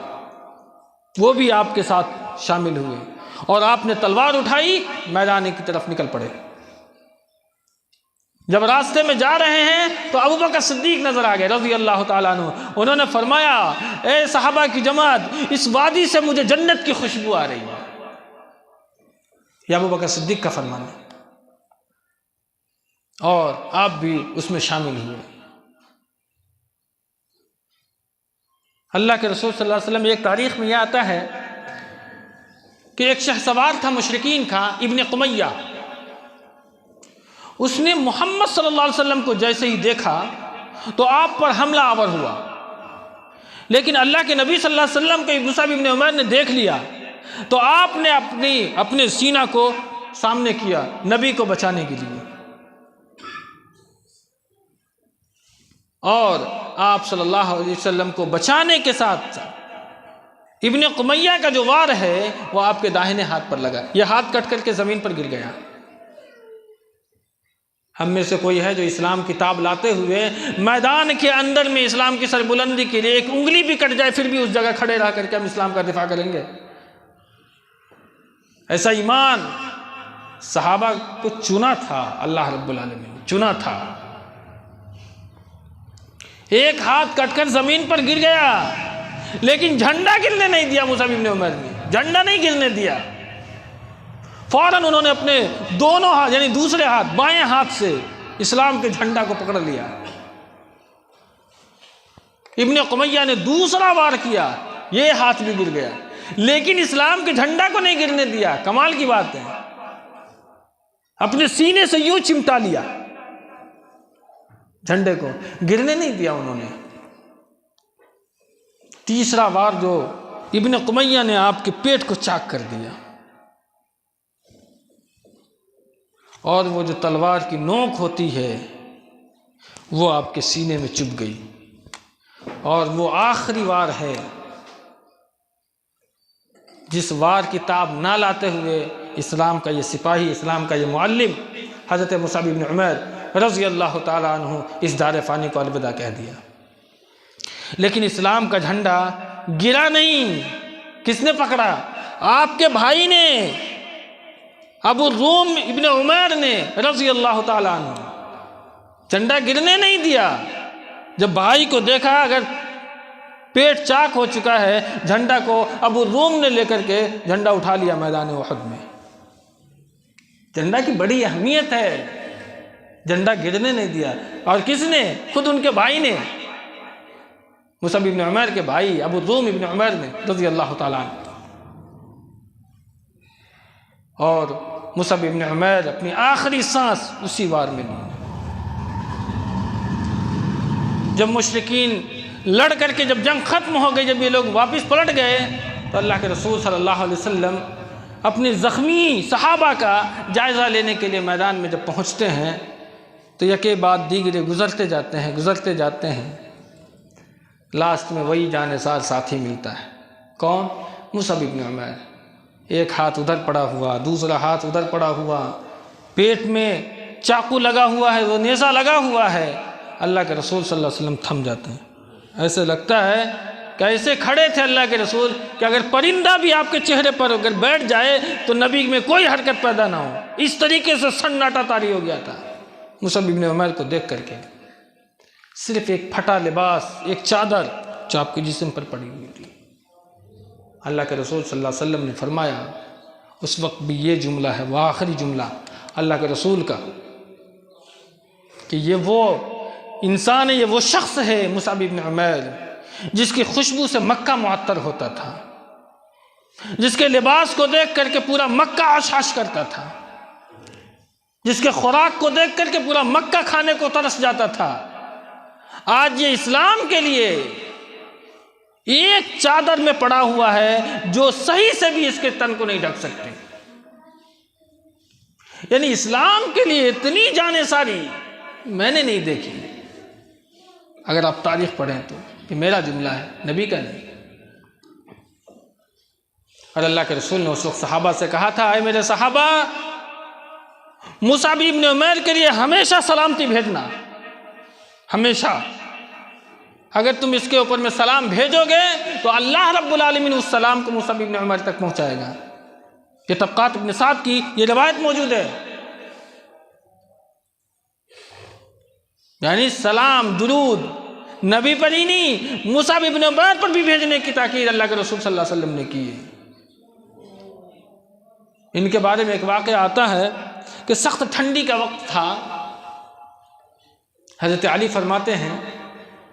وہ بھی آپ کے ساتھ شامل ہوئے، اور آپ نے تلوار اٹھائی، میدان کی طرف نکل پڑے۔ جب راستے میں جا رہے ہیں تو ابوبکر صدیق نظر آ گئے رضی اللہ تعالیٰ عنہ۔ انہوں نے فرمایا اے صحابہ کی جماعت، اس وادی سے مجھے جنت کی خوشبو آ رہی ہے۔ یہ ابوبکر صدیق کا فرمان ہے، اور آپ بھی اس میں شامل ہوئے۔ اللہ کے رسول صلی اللہ علیہ وسلم، ایک تاریخ میں یہ آتا ہے کہ ایک شہسوار تھا مشرکین کا، ابن قمیہ، اس نے محمد صلی اللہ علیہ وسلم کو جیسے ہی دیکھا تو آپ پر حملہ آور ہوا، لیکن اللہ کے نبی صلی اللہ علیہ وسلم کو مصعب بن عمیر نے دیکھ لیا تو آپ نے اپنے سینہ کو سامنے کیا نبی کو بچانے کے لیے، اور آپ صلی اللہ علیہ وسلم کو بچانے کے ساتھ ابن قمیہ کا جو وار ہے وہ آپ کے داہنے ہاتھ پر لگا، یہ ہاتھ کٹ کر کے زمین پر گر گیا۔ ہم میں سے کوئی ہے جو اسلام کتاب لاتے ہوئے میدان کے اندر میں اسلام کی سربلندی کے لیے ایک انگلی بھی کٹ جائے پھر بھی اس جگہ کھڑے رہ کر کے ہم اسلام کا دفاع کریں گے؟ ایسا ایمان صحابہ کو چنا تھا، اللہ رب العالمین نے چنا تھا۔ ایک ہاتھ کٹ کر زمین پر گر گیا، لیکن جھنڈا گرنے نہیں دیا مصعب بن عمیر نے، جھنڈا نہیں گرنے دیا۔ فوراً انہوں نے اپنے دونوں ہاتھ یعنی دوسرے ہاتھ بائیں ہاتھ سے اسلام کے جھنڈا کو پکڑ لیا۔ ابن قمیہ نے دوسرا وار کیا، یہ ہاتھ بھی گر گیا، لیکن اسلام کے جھنڈا کو نہیں گرنے دیا۔ کمال کی بات ہے، اپنے سینے سے یوں چمٹا لیا، جھنڈے کو گرنے نہیں دیا انہوں نے۔ تیسرا وار جو ابن قمیہ نے آپ کے پیٹ کو چاک کر دیا، اور وہ جو تلوار کی نوک ہوتی ہے وہ آپ کے سینے میں چبھ گئی، اور وہ آخری وار ہے جس وار کی تاب نہ لاتے ہوئے اسلام کا یہ سپاہی، اسلام کا یہ معلم حضرت مصعب بن عمیر رضی اللہ تعالیٰ عنہ اس دار فانی کو الوداع کہہ دیا۔ لیکن اسلام کا جھنڈا گرا نہیں، کس نے پکڑا؟ آپ کے بھائی نے، ابو الروم ابن عمیر نے رضی اللہ تعالیٰ عنہ، جھنڈا گرنے نہیں دیا۔ جب بھائی کو دیکھا اگر پیٹ چاک ہو چکا ہے، جھنڈا کو ابو الروم نے لے کر کے جھنڈا اٹھا لیا میدان احد میں۔ جھنڈا کی بڑی اہمیت ہے، جھنڈا گرنے نہیں دیا۔ اور کس نے؟ خود ان کے بھائی نے، مصعب بن عمیر کے بھائی ابو الروم ابن عمیر نے رضی اللہ تعالیٰ عنہ۔ اور مصعب بن عمیر اپنی آخری سانس اسی وار میں لی۔ جب مشرکین لڑ کر کے جب جنگ ختم ہو گئی، جب یہ لوگ واپس پلٹ گئے، تو اللہ کے رسول صلی اللہ علیہ وسلم اپنے زخمی صحابہ کا جائزہ لینے کے لیے میدان میں جب پہنچتے ہیں تو یکے بعد دیگرے گزرتے جاتے ہیں، لاسٹ میں وہی جانثار ساتھی ملتا ہے۔ کون؟ مصعب بن عمیر۔ ایک ہاتھ ادھر پڑا ہوا، دوسرا ہاتھ ادھر پڑا ہوا، پیٹ میں چاقو لگا ہوا ہے، وہ نیزہ لگا ہوا ہے۔ اللہ کے رسول صلی اللہ علیہ وسلم تھم جاتے ہیں۔ ایسے لگتا ہے کہ ایسے کھڑے تھے اللہ کے رسول کہ اگر پرندہ بھی آپ کے چہرے پر اگر بیٹھ جائے تو نبی میں کوئی حرکت پیدا نہ ہو، اس طریقے سے سناٹا طاری ہو گیا تھا۔ مصعب بن عمیر کو دیکھ کر کے صرف ایک پھٹا لباس، ایک چادر جو آپ کے جسم پر پڑی ہوئی تھی۔ اللہ کے رسول صلی اللہ علیہ وسلم نے فرمایا، اس وقت بھی یہ جملہ ہے، وہ آخری جملہ اللہ کے رسول کا، کہ یہ وہ انسان ہے، یہ وہ شخص ہے مصعب بن عمیر جس کی خوشبو سے مکہ معطر ہوتا تھا، جس کے لباس کو دیکھ کر کے پورا مکہ عش کرتا تھا، جس کے خوراک کو دیکھ کر کے پورا مکہ کھانے کو ترس جاتا تھا۔ آج یہ اسلام کے لیے ایک چادر میں پڑا ہوا ہے جو صحیح سے بھی اس کے تن کو نہیں ڈھک سکتے. یعنی اسلام کے لیے اتنی جانیں ساری میں نے نہیں دیکھی. اگر آپ تاریخ پڑھیں تو یہ میرا جملہ ہے، نبی کا نہیں. اور اللہ کے رسول نے اس وقت صحابہ سے کہا تھا، اے میرے صحابہ، مصعب ابن عمیر کے لیے ہمیشہ سلامتی بھیجنا، ہمیشہ. اگر تم اس کے اوپر میں سلام بھیجو گے تو اللہ رب العالمین اس سلام کو مصعب ابن عمیر تک پہنچائے گا. یہ طبقات ابن سعد کی یہ روایت موجود ہے. یعنی سلام درود نبی پر ہی نہیں، مصعب ابن عمیر پر بھی بھیجنے کی تاکید اللہ کے رسول صلی اللہ علیہ وسلم نے کی ہے. ان کے بارے میں ایک واقعہ آتا ہے کہ سخت ٹھنڈی کا وقت تھا. حضرت علی فرماتے ہیں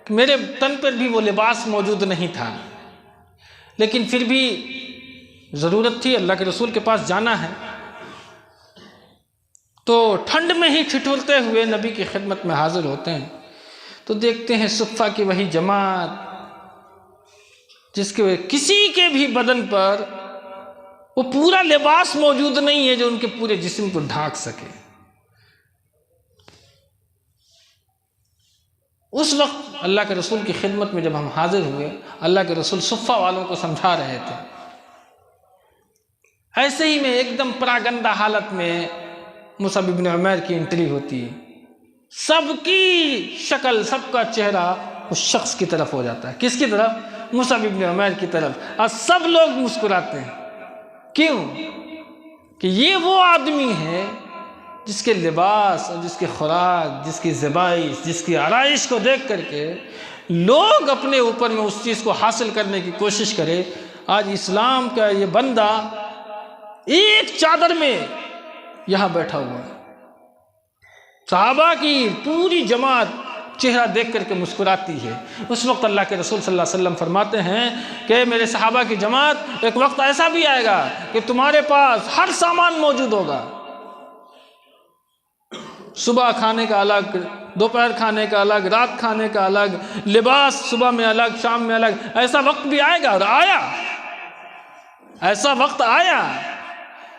کہ میرے تن پر بھی وہ لباس موجود نہیں تھا، لیکن پھر بھی ضرورت تھی، اللہ کے رسول کے پاس جانا ہے. تو ٹھنڈ میں ہی ٹھٹھرتے ہوئے نبی کی خدمت میں حاضر ہوتے ہیں تو دیکھتے ہیں صفہ کی وہی جماعت جس کے کسی کے بھی بدن پر وہ پورا لباس موجود نہیں ہے جو ان کے پورے جسم کو ڈھانک سکے. اس وقت اللہ کے رسول کی خدمت میں جب ہم حاضر ہوئے، اللہ کے رسول صفہ والوں کو سمجھا رہے تھے. ایسے ہی میں ایک دم پراگندہ حالت میں مصعب ابن عمیر کی انٹری ہوتی ہے. سب کی شکل، سب کا چہرہ اس شخص کی طرف ہو جاتا ہے. کس کی طرف؟ مصعب ابن عمیر کی طرف. اور سب لوگ مسکراتے ہیں. کیوں؟ کہ یہ وہ آدمی ہے جس کے لباس اور جس کے خوراک، جس کی زیبائش، جس کی آرائش کو دیکھ کر کے لوگ اپنے اوپر میں اس چیز کو حاصل کرنے کی کوشش کرے. آج اسلام کا یہ بندہ ایک چادر میں یہاں بیٹھا ہوا ہے. صحابہ کی پوری جماعت چہرہ دیکھ کر کے مسکراتی ہے. اس وقت اللہ کے رسول صلی اللہ علیہ وسلم فرماتے ہیں کہ میرے صحابہ کی جماعت، ایک وقت ایسا بھی آئے گا کہ تمہارے پاس ہر سامان موجود ہوگا. صبح کھانے کا الگ، دوپہر کھانے کا الگ، رات کھانے کا الگ، لباس صبح میں الگ، شام میں الگ. ایسا وقت بھی آئے گا، اور آیا. ایسا وقت آیا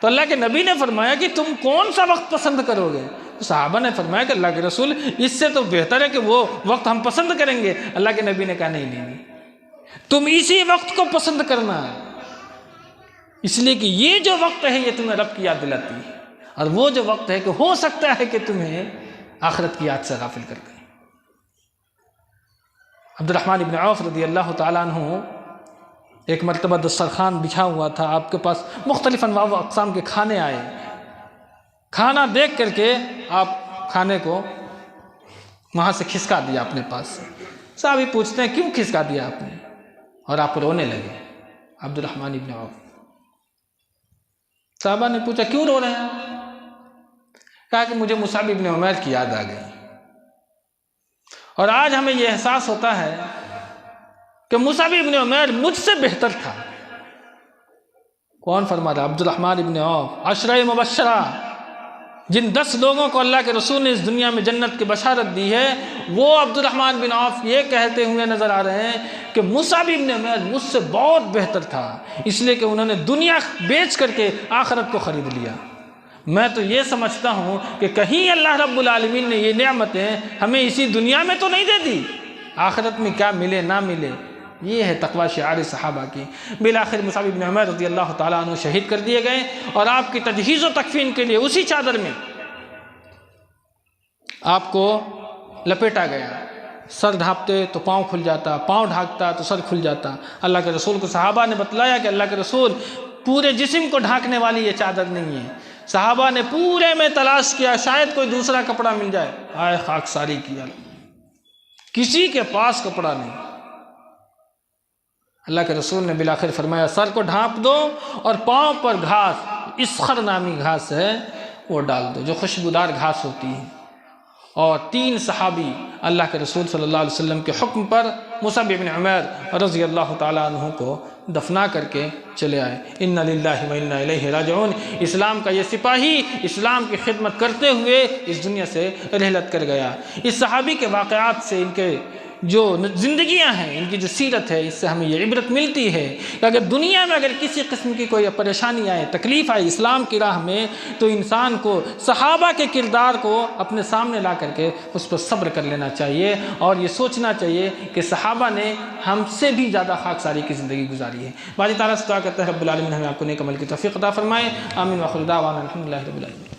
تو اللہ کے نبی نے فرمایا کہ تم کون سا وقت پسند کرو گے؟ صحابہ نے فرمایا کہ اللہ کے رسول اس سے تو بہتر ہے کہ وہ وقت ہم پسند کریں گے. اللہ کے نبی نے کہا نہیں، تم اسی وقت کو پسند کرنا ہے، اس لیے کہ یہ جو وقت ہے یہ تمہیں رب کی یاد دلاتی ہے، اور وہ جو وقت ہے کہ ہو سکتا ہے کہ تمہیں آخرت کی یاد سے غافل کر دیں. عبد الرحمن بن عوف رضی اللہ تعالیٰ عنہ ایک مرتبہ دسترخوان بچھا ہوا تھا، آپ کے پاس مختلف انواع و اقسام کے کھانے آئے. کھانا دیکھ کر کے آپ کھانے کو وہاں سے کھسکا دیا اپنے پاس سے. صحابی پوچھتے ہیں کیوں کھسکا دیا آپ نے؟ اور آپ رونے لگے. عبد الرحمن بن عوف. صحابہ نے پوچھا کیوں رو رہے ہیں آپ؟ کہا کہ مجھے مصعب ابن عمیر کی یاد آ گئی، اور آج ہمیں یہ احساس ہوتا ہے کہ مصعب ابن عمیر مجھ سے بہتر تھا. کون فرما رہا؟ عبد الرحمن ابن عوف، عشرہ مبشرہ، جن 10 لوگوں کو اللہ کے رسول نے اس دنیا میں جنت کی بشارت دی ہے، وہ عبد الرحمن بن عوف یہ کہتے ہوئے نظر آ رہے ہیں کہ مصعب ابن عمیر مجھ سے بہت بہتر تھا، اس لیے کہ انہوں نے دنیا بیچ کر کے آخرت کو خرید لیا. میں تو یہ سمجھتا ہوں کہ کہیں اللہ رب العالمین نے یہ نعمتیں ہمیں اسی دنیا میں تو نہیں دے دی، آخرت میں کیا ملے نہ ملے. یہ ہے تقوی شعار صحابہ کی. بالآخر مصعب ابن عمیر رضی اللہ تعالیٰ عنہ شہید کر دیے گئے، اور آپ کی تجہیز و تکفین کے لیے اسی چادر میں آپ کو لپیٹا گیا. سر ڈھانپتے تو پاؤں کھل جاتا، پاؤں ڈھانکتا تو سر کھل جاتا. اللہ کے رسول کو صحابہ نے بتلایا کہ اللہ کے رسول پورے جسم کو ڈھانکنے والی یہ چادر نہیں ہے. صحابہ نے پورے میں تلاش کیا، شاید کوئی دوسرا کپڑا مل جائے. آئے خاک ساری کیا، کسی کے پاس کپڑا نہیں. اللہ کے رسول نے بالآخر فرمایا سر کو ڈھانپ دو اور پاؤں پر گھاس، اسخر نامی گھاس ہے وہ ڈال دو، جو خوشبودار گھاس ہوتی ہے. اور 3 صحابی اللہ کے رسول صلی اللہ علیہ وسلم کے حکم پر مصعب بن عمیر رضی اللہ تعالیٰ عنہ کو دفنا کر کے چلے آئے. انا للہ و انا الیہ راجعون. اسلام کا یہ سپاہی اسلام کی خدمت کرتے ہوئے اس دنیا سے رحلت کر گیا. اس صحابی کے واقعات سے ان کے جو زندگیاں ہیں، ان کی جو سیرت ہے، اس سے ہمیں یہ عبرت ملتی ہے کہ اگر دنیا میں اگر کسی قسم کی کوئی پریشانی آئے، تکلیف آئے اسلام کی راہ میں، تو انسان کو صحابہ کے کردار کو اپنے سامنے لا کر کے اس پر صبر کر لینا چاہیے، اور یہ سوچنا چاہیے کہ صحابہ نے ہم سے بھی زیادہ خاکساری کی زندگی گزاری ہے۔ باری تعالیٰ سے دعا کرتے ہیں رب العالمین ہمیں آپ کو نیک عمل کی توفیق عطا فرمائے۔ آمین وآخر دعوانا الحمدللہ رب العالمین۔